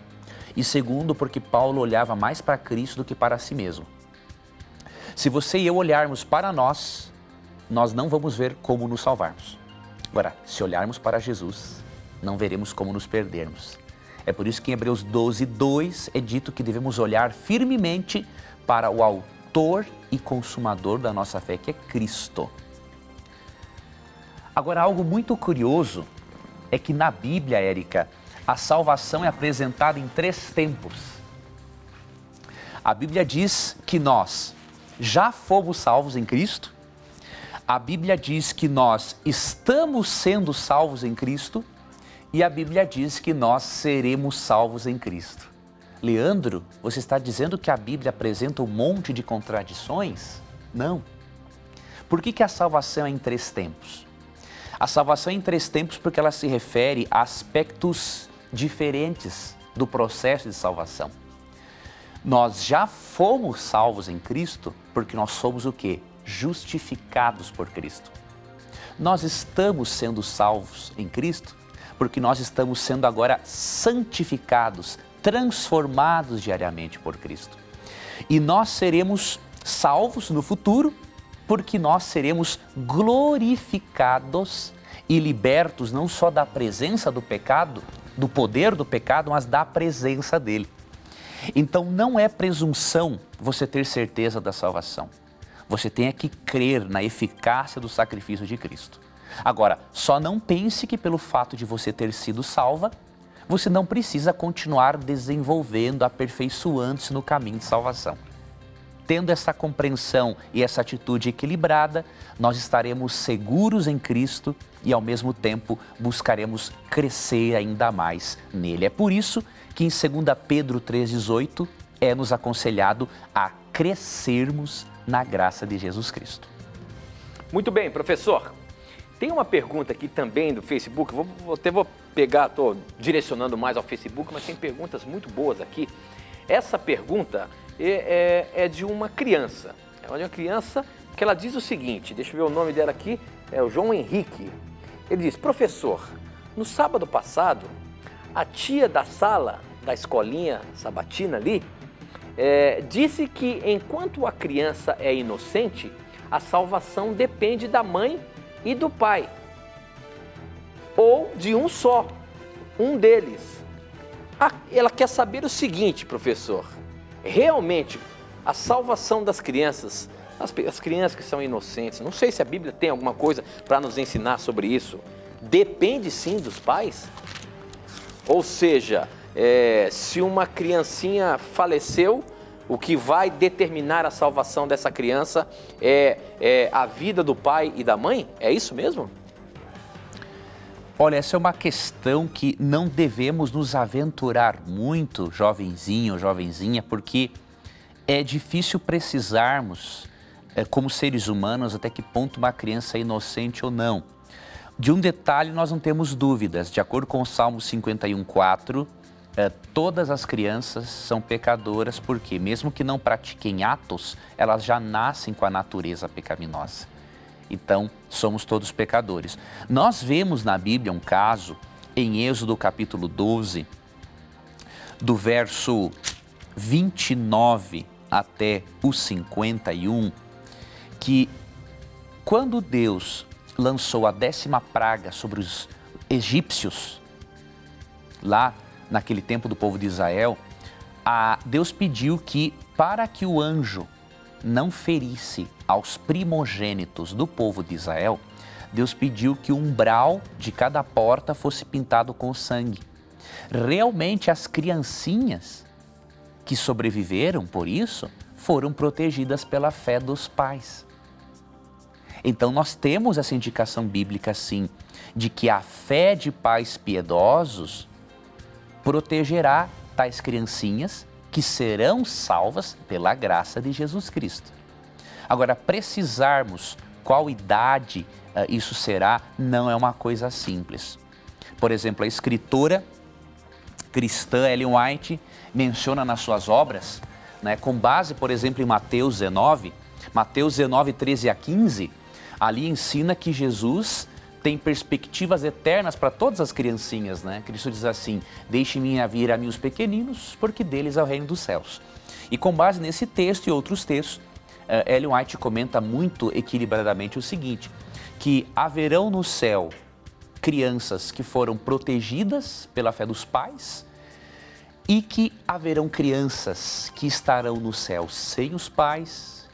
E segundo, porque Paulo olhava mais para Cristo do que para si mesmo. Se você e eu olharmos para nós não vamos ver como nos salvarmos. Agora, se olharmos para Jesus, não veremos como nos perdermos. É por isso que em Hebreus 12, 2 é dito que devemos olhar firmemente para o autor e consumador da nossa fé, que é Cristo. Agora, algo muito curioso é que na Bíblia, Érica, a salvação é apresentada em 3 tempos. A Bíblia diz que nós já fomos salvos em Cristo, a Bíblia diz que nós estamos sendo salvos em Cristo e a Bíblia diz que nós seremos salvos em Cristo. Leandro, você está dizendo que a Bíblia apresenta um monte de contradições? Não. Por que a salvação é em 3 tempos? A salvação é em 3 tempos porque ela se refere a aspectos diferentes do processo de salvação. Nós já fomos salvos em Cristo porque nós somos o quê? Justificados por Cristo. Nós estamos sendo salvos em Cristo porque nós estamos sendo agora santificados, transformados diariamente por Cristo. E nós seremos salvos no futuro porque nós seremos glorificados e libertos não só da presença do pecado, do poder do pecado, mas da presença dele. Então não é presunção você ter certeza da salvação. Você tem que crer na eficácia do sacrifício de Cristo. Agora, só não pense que pelo fato de você ter sido salva, você não precisa continuar desenvolvendo, aperfeiçoando-se no caminho de salvação. Tendo essa compreensão e essa atitude equilibrada, nós estaremos seguros em Cristo e ao mesmo tempo buscaremos crescer ainda mais nele. É por isso que em 2 Pedro 3,18 é nos aconselhado a crescermos na graça de Jesus Cristo. Muito bem, professor. Tem uma pergunta aqui também do Facebook, vou pegar, estou direcionando mais ao Facebook, mas tem perguntas muito boas aqui. Essa pergunta é de uma criança, que ela diz o seguinte, deixa eu ver o nome dela aqui, é o João Henrique. Ele diz, professor, no sábado passado, a tia da sala da escolinha sabatina ali, disse que enquanto a criança é inocente, a salvação depende da mãe e do pai, ou de um só, um deles. Ela quer saber o seguinte, professor, realmente a salvação das crianças, as crianças que são inocentes, não sei se a Bíblia tem alguma coisa para nos ensinar sobre isso, depende sim dos pais? Ou seja, se uma criancinha faleceu, o que vai determinar a salvação dessa criança é a vida do pai e da mãe? É isso mesmo? Olha, essa é uma questão que não devemos nos aventurar muito, jovenzinho, jovenzinha, porque é difícil precisarmos, como seres humanos, até que ponto uma criança é inocente ou não. De um detalhe nós não temos dúvidas, de acordo com o Salmo 51:4, todas as crianças são pecadoras, porque mesmo que não pratiquem atos, elas já nascem com a natureza pecaminosa. Então, somos todos pecadores. Nós vemos na Bíblia um caso, em Êxodo capítulo 12, do verso 29 até o 51, que quando Deus lançou a 10ª praga sobre os egípcios, lá naquele tempo do povo de Israel, Deus pediu que, para que o anjo não ferisse aos primogênitos do povo de Israel, Deus pediu que o umbral de cada porta fosse pintado com sangue. Realmente as criancinhas que sobreviveram por isso foram protegidas pela fé dos pais. Então nós temos essa indicação bíblica sim, de que a fé de pais piedosos protegerá tais criancinhas que serão salvas pela graça de Jesus Cristo. Agora, precisarmos qual idade isso será, não é uma coisa simples. Por exemplo, a escritora cristã Ellen White menciona nas suas obras, com base, por exemplo, em Mateus 19, 13 a 15, ali ensina que Jesus tem perspectivas eternas para todas as criancinhas, Cristo diz assim, deixe-me vir a mim os pequeninos, porque deles é o reino dos céus. E com base nesse texto e outros textos, Ellen White comenta muito equilibradamente o seguinte, que haverão no céu crianças que foram protegidas pela fé dos pais e que haverão crianças que estarão no céu sem os pais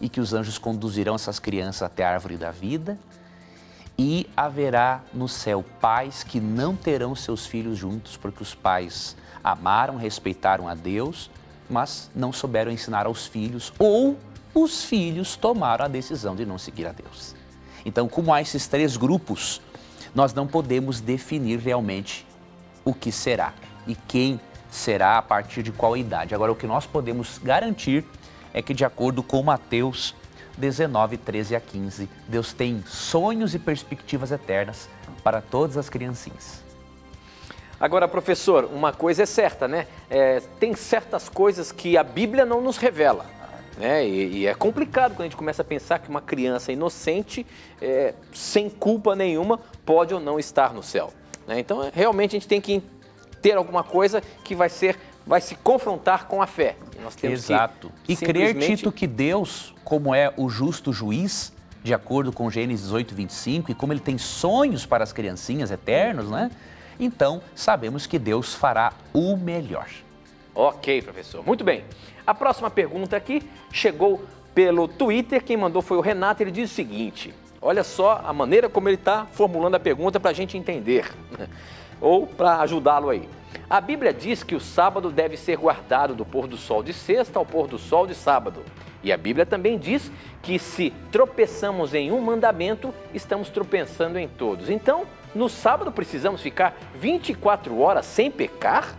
e que os anjos conduzirão essas crianças até a árvore da vida. E haverá no céu pais que não terão seus filhos juntos, porque os pais amaram, respeitaram a Deus, mas não souberam ensinar aos filhos, ou os filhos tomaram a decisão de não seguir a Deus. Então, como há esses três grupos, nós não podemos definir realmente o que será e quem será a partir de qual idade. Agora, o que nós podemos garantir é que, de acordo com Mateus 19, 13 a 15, Deus tem sonhos e perspectivas eternas para todas as criancinhas. Agora, professor, uma coisa é certa, tem certas coisas que a Bíblia não nos revela, E é complicado quando a gente começa a pensar que uma criança inocente, sem culpa nenhuma, pode ou não estar no céu, Então, realmente a gente tem que ter alguma coisa que vai se confrontar com a fé. Nós temos Exato. Que, e crer, Tito, que Deus, como é o justo juiz, de acordo com Gênesis 8, 25, e como ele tem sonhos para as criancinhas eternos, Então, sabemos que Deus fará o melhor. Ok, professor. Muito bem. A próxima pergunta aqui chegou pelo Twitter. Quem mandou foi o Renato. Ele diz o seguinte, olha só a maneira como ele está formulando a pergunta para a gente entender, ou para ajudá-lo aí. A Bíblia diz que o sábado deve ser guardado do pôr do sol de sexta ao pôr do sol de sábado. E a Bíblia também diz que se tropeçamos em um mandamento, estamos tropeçando em todos. Então, no sábado precisamos ficar 24 horas sem pecar?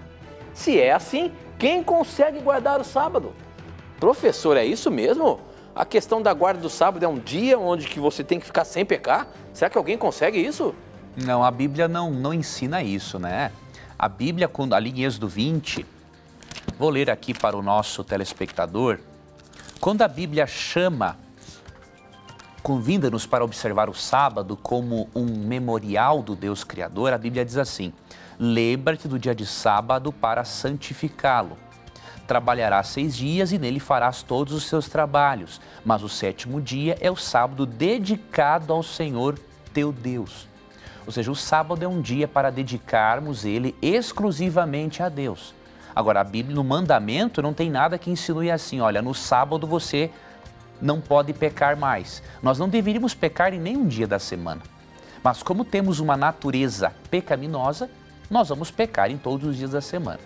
Se é assim, quem consegue guardar o sábado? Professor, é isso mesmo? a questão da guarda do sábado é um dia onde que você tem que ficar sem pecar? Será que alguém consegue isso? Não, a Bíblia não ensina isso, né? A Bíblia, ali em Êxodo 20, vou ler aqui para o nosso telespectador, quando a Bíblia convida-nos para observar o sábado como um memorial do Deus Criador, a Bíblia diz assim: lembra-te do dia de sábado para santificá-lo. Trabalharás 6 dias e nele farás todos os seus trabalhos, mas o 7º dia é o sábado dedicado ao Senhor teu Deus. Ou seja, o sábado é um dia para dedicarmos ele exclusivamente a Deus. Agora, a Bíblia, no mandamento, não tem nada que insinue assim, olha, no sábado você não pode pecar mais. Nós não deveríamos pecar em nenhum dia da semana. Mas como temos uma natureza pecaminosa, nós vamos pecar em todos os dias da semana.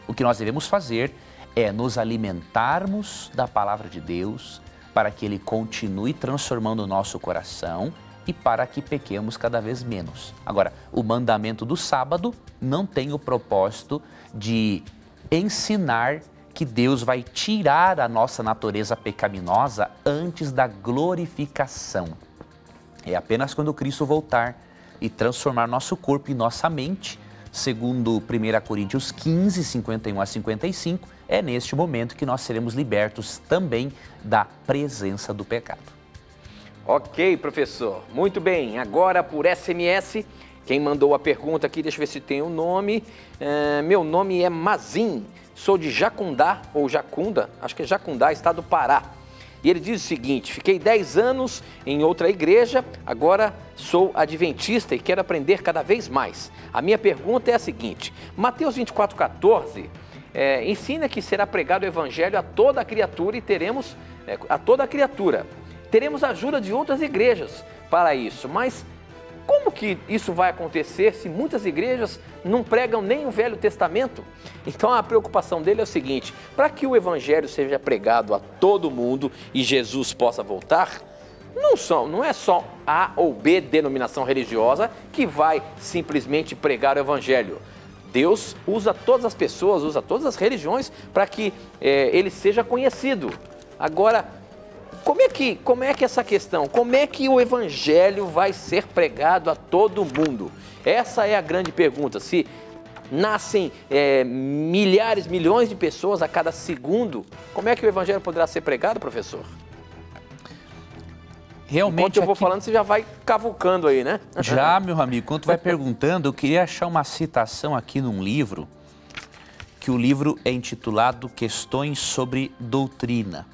O que nós devemos fazer é nos alimentarmos da palavra de Deus para que Ele continue transformando o nosso coração e para que pequemos cada vez menos. Agora, o mandamento do sábado não tem o propósito de ensinar que Deus vai tirar a nossa natureza pecaminosa antes da glorificação. É apenas quando Cristo voltar e transformar nosso corpo e nossa mente, segundo 1 Coríntios 15, 51 a 55, é neste momento que nós seremos libertos também da presença do pecado. Ok, professor. Muito bem. Agora por SMS, quem mandou a pergunta aqui, deixa eu ver se tem o nome. Meu nome é Mazin, sou de Jacundá, ou Jacunda, acho que é Jacundá, estado do Pará. E ele diz o seguinte: fiquei 10 anos em outra igreja, agora sou adventista e quero aprender cada vez mais. A minha pergunta é a seguinte: Mateus 24:14 ensina que será pregado o evangelho a toda a criatura e teremos teremos a ajuda de outras igrejas para isso. Mas como que isso vai acontecer se muitas igrejas não pregam nem o Velho Testamento? Então a preocupação dele é o seguinte: para que o evangelho seja pregado a todo mundo e Jesus possa voltar, não é só A ou B denominação religiosa que vai simplesmente pregar o evangelho. Deus usa todas as pessoas, usa todas as religiões para que ele seja conhecido. Agora, como é que essa questão, como é que o evangelho vai ser pregado a todo mundo? Essa é a grande pergunta. Se nascem milhares, milhões de pessoas a cada segundo, como é que o evangelho poderá ser pregado, professor? Realmente, enquanto eu vou falando, você já vai cavucando aí, né? Já, meu amigo, enquanto tu vai perguntando, eu queria achar uma citação aqui num livro, que o livro é intitulado Questões sobre Doutrina.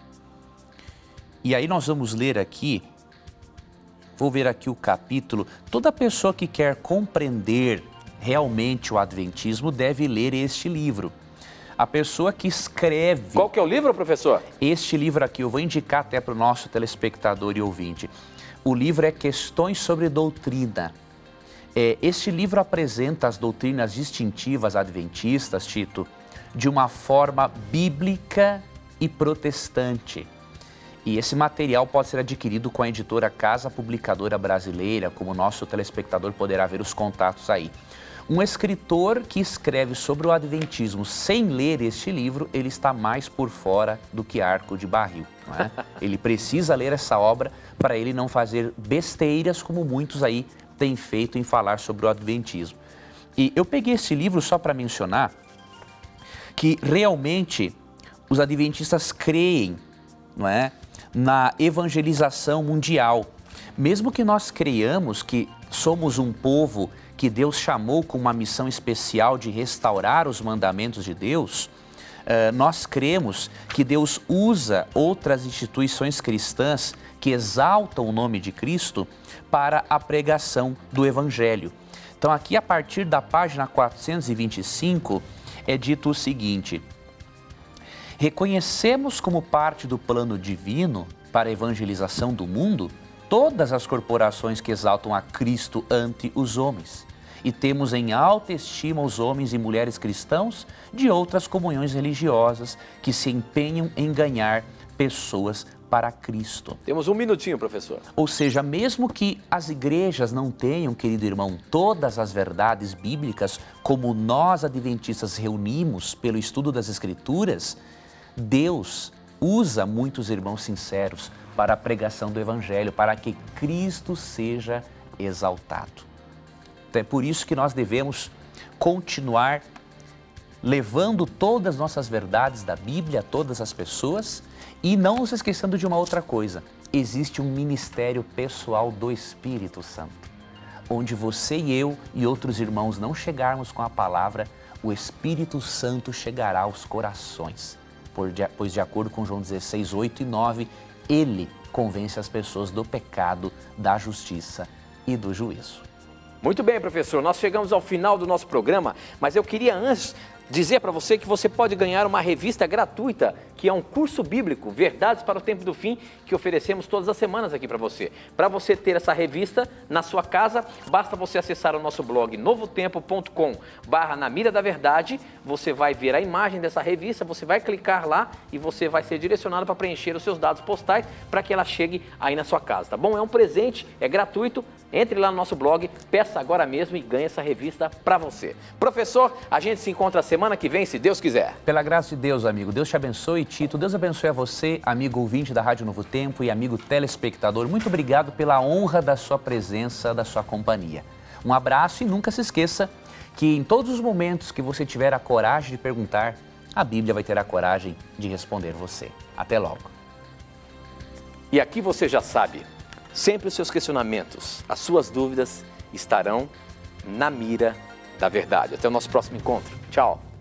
E aí nós vamos ler aqui, vou ver aqui o capítulo. Toda pessoa que quer compreender realmente o adventismo deve ler este livro. A pessoa que escreve... Qual que é o livro, professor? Este livro aqui, eu vou indicar até para o nosso telespectador e ouvinte. O livro é Questões sobre Doutrina. Este livro apresenta as doutrinas distintivas adventistas, Tito, de uma forma bíblica e protestante. E esse material pode ser adquirido com a editora Casa Publicadora Brasileira, como o nosso telespectador poderá ver os contatos aí. Um escritor que escreve sobre o adventismo sem ler este livro, ele está mais por fora do que arco de barril, não é? Ele precisa ler essa obra para ele não fazer besteiras como muitos aí têm feito em falar sobre o adventismo. E eu peguei esse livro só para mencionar que realmente os adventistas creem, não é, na evangelização mundial. Mesmo que nós creiamos que somos um povo que Deus chamou com uma missão especial de restaurar os mandamentos de Deus, nós cremos que Deus usa outras instituições cristãs que exaltam o nome de Cristo para a pregação do Evangelho. Então aqui a partir da página 425 é dito o seguinte: reconhecemos como parte do plano divino para a evangelização do mundo todas as corporações que exaltam a Cristo ante os homens. E temos em alta estima os homens e mulheres cristãos de outras comunhões religiosas que se empenham em ganhar pessoas para Cristo. Temos um minutinho, professor. Ou seja, mesmo que as igrejas não tenham, querido irmão, todas as verdades bíblicas, como nós adventistas reunimos pelo estudo das Escrituras, Deus usa muitos irmãos sinceros para a pregação do Evangelho, para que Cristo seja exaltado. Então é por isso que nós devemos continuar levando todas as nossas verdades da Bíblia a todas as pessoas e não nos esquecendo de uma outra coisa. Existe um ministério pessoal do Espírito Santo, onde você e eu e outros irmãos não chegarmos com a palavra, o Espírito Santo chegará aos corações. Pois de acordo com João 16, 8 e 9, ele convence as pessoas do pecado, da justiça e do juízo. Muito bem, professor, nós chegamos ao final do nosso programa, mas eu queria antes dizer para você que você pode ganhar uma revista gratuita, que é um curso bíblico, Verdades para o Tempo do Fim, que oferecemos todas as semanas aqui para você. Para você ter essa revista na sua casa, basta você acessar o nosso blog novotempo.com/na mira da verdade, você vai ver a imagem dessa revista, você vai clicar lá e você vai ser direcionado para preencher os seus dados postais para que ela chegue aí na sua casa, tá bom? É um presente, é gratuito, entre lá no nosso blog, peça agora mesmo e ganhe essa revista para você. Professor, a gente se encontra semana que vem, se Deus quiser. Pela graça de Deus, amigo. Deus te abençoe, Tito. Deus abençoe a você, amigo ouvinte da Rádio Novo Tempo e amigo telespectador. Muito obrigado pela honra da sua presença, da sua companhia. Um abraço e nunca se esqueça que em todos os momentos que você tiver a coragem de perguntar, a Bíblia vai ter a coragem de responder você. Até logo. E aqui você já sabe, sempre os seus questionamentos, as suas dúvidas estarão na mira da verdade. Até o nosso próximo encontro. Tchau.